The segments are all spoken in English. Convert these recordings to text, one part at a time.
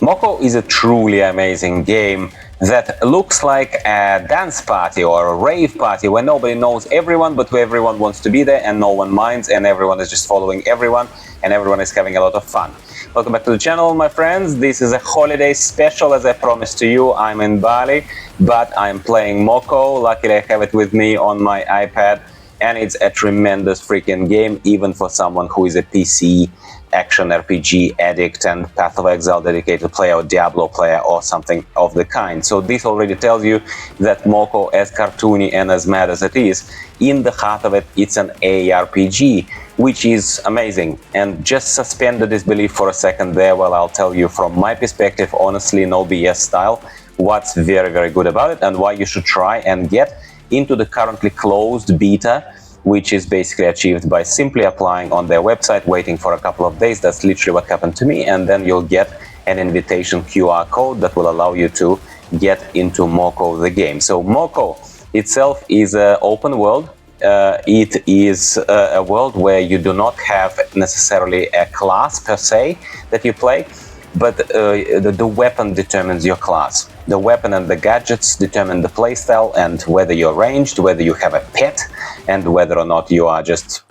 Moco is a truly amazing game that looks like a dance party or a rave party where nobody knows everyone, but where everyone wants to be there and no one minds, and everyone is just following everyone and everyone is having a lot of fun. Welcome back to the channel, my friends. This is a holiday special, as I promised to you. I'm in Bali, but I'm playing Moco. Luckily I have it with me on my iPad, and it's a tremendous freaking game, even for someone who is a PC action RPG addict and Path of Exile dedicated player or Diablo player or something of the kind. So this already tells you that Moco, as cartoony and as mad as it is, in the heart of it, it's an ARPG, which is amazing. And just suspend the disbelief for a second there while I'll tell you from my perspective, honestly, no BS style, what's very, very good about it and why you should try and get into the currently closed beta, which is basically achieved by simply applying on their website, waiting for a couple of days. That's literally what happened to me, and then you'll get an invitation QR code that will allow you to get into Moco the game. So Moco itself is an open world. It is a world where you do not have necessarily a class per se that you play, but the weapon determines your class. The weapon and the gadgets determine the playstyle and whether you're ranged, whether you have a pet, and whether or not you are just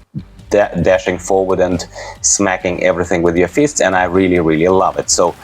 dashing forward and smacking everything with your fists, and I really, really love it. So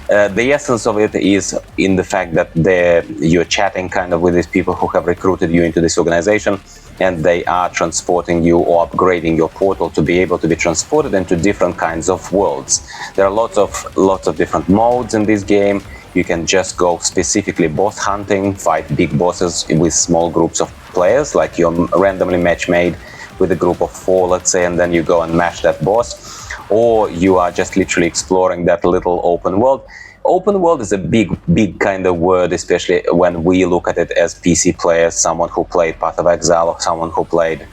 the essence of it is in the fact that you're chatting kind of with these people who have recruited you into this organization, and they are transporting you or upgrading your portal to be able to be transported into different kinds of worlds. There are lots of different modes in this game. You can just go specifically boss hunting, fight big bosses with small groups of players, like you're randomly match made with a group of 4, let's say, and then you go and mash that boss. Or you are just literally exploring that little open world. Open world is a big kind of word, especially when we look at it as PC players, someone who played Path of Exile or someone who played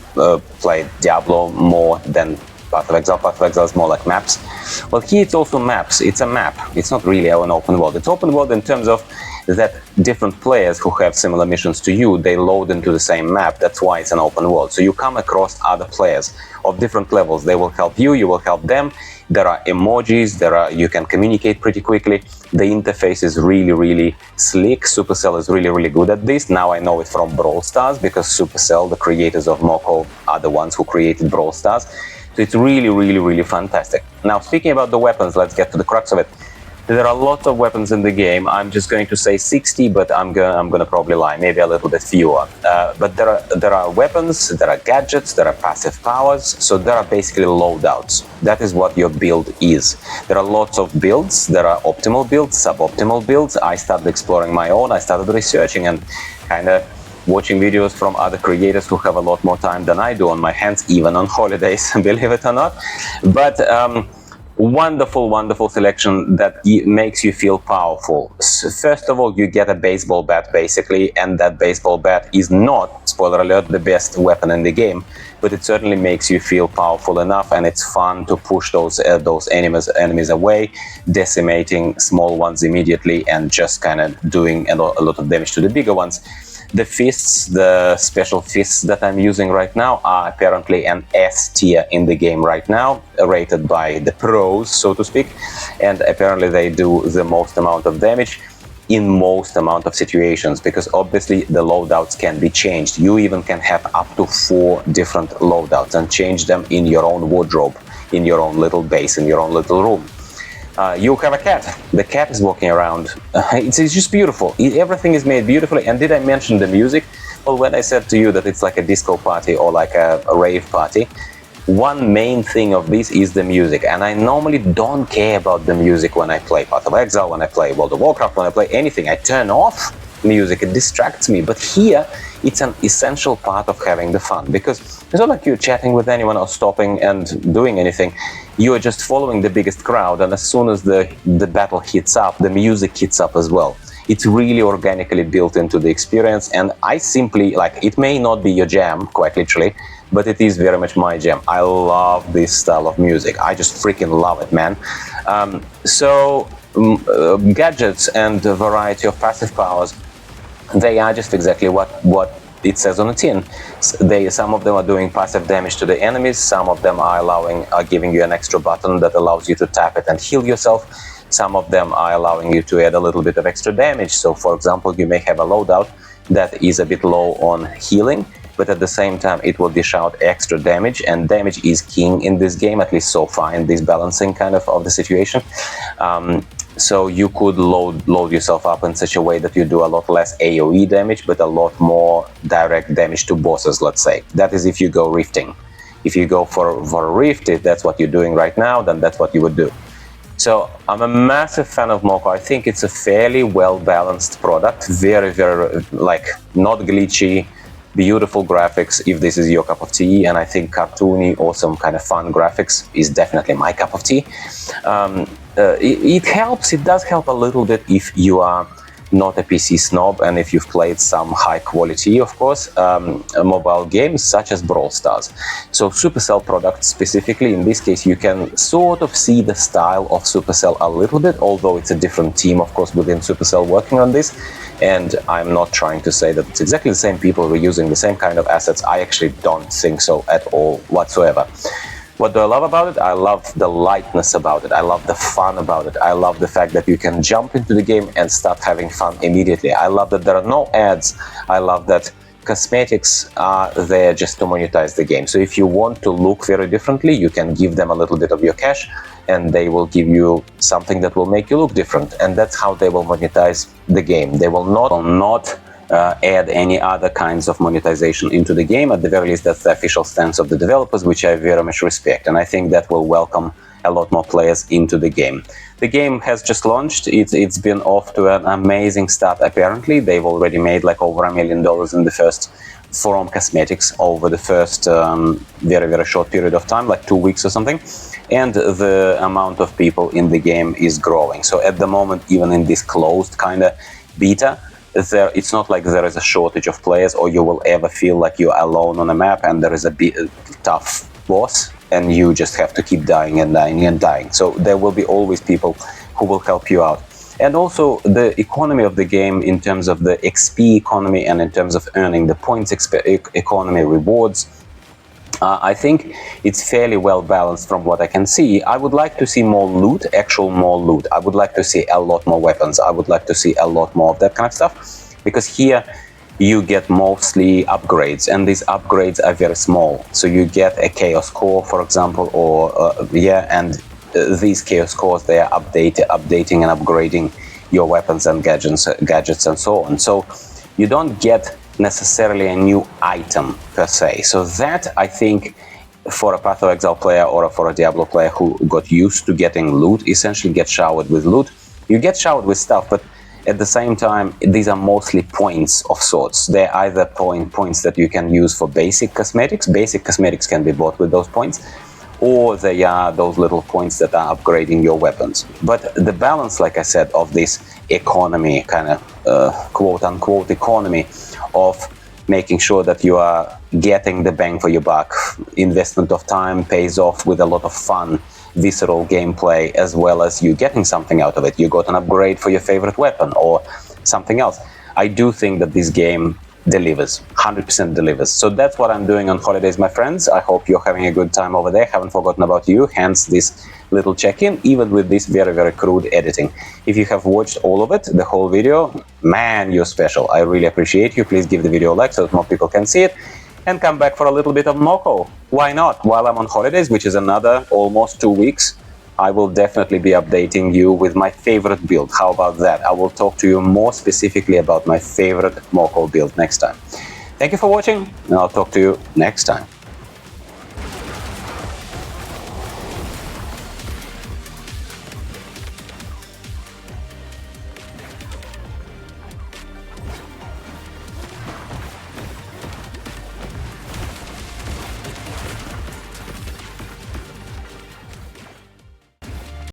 Diablo more than Path of Exile. Path of Exile is more like maps. Well, here it's also maps. It's a map. It's not really an open world. It's open world in terms of that different players who have similar missions to you, they load into the same map. That's why it's an open world. So you come across other players of different levels. They will help you, you will help them. There are emojis, you can communicate pretty quickly. The interface is really, really slick. Supercell is really, really good at this. Now I know it from Brawl Stars, because Supercell, the creators of Moco, are the ones who created Brawl Stars. So it's really, really, really fantastic. Now, speaking about the weapons, let's get to the crux of it. There are lots of weapons in the game. I'm just going to say 60, but I'm gonna probably lie, maybe a little bit fewer. But there are weapons, there are gadgets, there are passive powers, so there are basically loadouts. That is what your build is. There are lots of builds. There are optimal builds, suboptimal builds. I started exploring my own. I started researching and kind of watching videos from other creators who have a lot more time than I do on my hands, even on holidays, believe it or not. But wonderful selection that makes you feel powerful. First of all, you get a baseball bat basically, and that baseball bat is not, spoiler alert, the best weapon in the game, but it certainly makes you feel powerful enough, and it's fun to push those enemies away, decimating small ones immediately and just kind of doing a lot of damage to the bigger ones. The fists, the special fists that I'm using right now, are apparently an S tier in the game right now, rated by the pros, so to speak, and apparently they do the most amount of damage in most amount of situations, because obviously the loadouts can be changed. You even can have up to 4 different loadouts and change them in your own wardrobe, in your own little base, in your own little room. You have a cat. The cat is walking around. It's just beautiful. Everything is made beautifully. And did I mention the music? Well, when I said to you that it's like a disco party or like a rave party, one main thing of this is the music. And I normally don't care about the music when I play Path of Exile, when I play World of Warcraft, when I play anything. I turn off music. It distracts me. But here, it's an essential part of having the fun, because it's not like you're chatting with anyone or stopping and doing anything. You are just following the biggest crowd, and as soon as the battle hits up, the music hits up as well. It's really organically built into the experience, and I simply, like, it may not be your jam, quite literally, but it is very much my jam. I love this style of music. I just freaking love it, man. Gadgets and a variety of passive powers, they are just exactly what it says on the tin. Some of them are doing passive damage to the enemies, some of them are giving you an extra button that allows you to tap it and heal yourself. Some of them are allowing you to add a little bit of extra damage. So for example, you may have a loadout that is a bit low on healing, but at the same time it will dish out extra damage, and damage is king in this game, at least so far in this balancing kind of the situation. So you could load yourself up in such a way that you do a lot less AoE damage, but a lot more direct damage to bosses, let's say. That is if you go rifting. If you go for a rift, if that's what you're doing right now, then that's what you would do. So I'm a massive fan of Moco. I think it's a fairly well-balanced product, very, very, like, not glitchy, beautiful graphics if this is your cup of tea, and I think cartoony, awesome kind of fun graphics is definitely my cup of tea. It does help a little bit if you are not a PC snob and if you've played some high quality, of course, mobile games such as Brawl Stars. So Supercell products specifically, in this case, you can sort of see the style of Supercell a little bit, although it's a different team, of course, within Supercell working on this. And I'm not trying to say that it's exactly the same people who are using the same kind of assets. I actually don't think so at all whatsoever. What do I love about it? I love the lightness about it. I love the fun about it. I love the fact that you can jump into the game and start having fun immediately. I love that there are no ads. I love that cosmetics are there just to monetize the game. So if you want to look very differently, you can give them a little bit of your cash and they will give you something that will make you look different. And that's how they will monetize the game. They will not add any other kinds of monetization into the game. At the very least, that's the official stance of the developers, which I very much respect, and I think that will welcome a lot more players into the game. The game has just launched. It's been off to an amazing start. Apparently, they've already made like over $1 million in the first from cosmetics over the first very, very short period of time, like 2 weeks or something. And the amount of people in the game is growing. So at the moment, even in this closed kind of beta, it's not like there is a shortage of players, or you will ever feel like you're alone on a map and there is a tough boss and you just have to keep dying and dying and dying. So there will be always people who will help you out. And also the economy of the game in terms of the XP economy and in terms of earning the points economy rewards, I think it's fairly well balanced from what I can see. I would like to see more loot, more loot. I would like to see a lot more weapons. I would like to see a lot more of that kind of stuff, because here you get mostly upgrades, and these upgrades are very small. So you get a chaos core, for example, or and these chaos cores, they are updating and upgrading your weapons and gadgets and so on. So you don't get necessarily a new item per se. So that, I think, for a Path of Exile player or for a Diablo player who got used to getting loot, essentially get showered with loot, you get showered with stuff, but at the same time, these are mostly points of sorts. They're either points that you can use for basic cosmetics. Basic cosmetics can be bought with those points, or they are those little points that are upgrading your weapons. But the balance, like I said, of this economy, kind of quote-unquote economy, of making sure that you are getting the bang for your buck, investment of time pays off with a lot of fun, visceral gameplay, as well as you getting something out of it. You got an upgrade for your favorite weapon or something else. I do think that this game delivers, 100% delivers. So that's what I'm doing on holidays, my friends. I hope you're having a good time over there. Haven't forgotten about you, hence this little check-in, even with this very, very crude editing. If you have watched all of it, the whole video, man, you're special. I really appreciate you. Please give the video a like so that more people can see it, and come back for a little bit of Moco. Why not? While I'm on holidays, which is another almost 2 weeks, I will definitely be updating you with my favorite build. How about that? I will talk to you more specifically about my favorite Moco build next time. Thank you for watching, and I'll talk to you next time.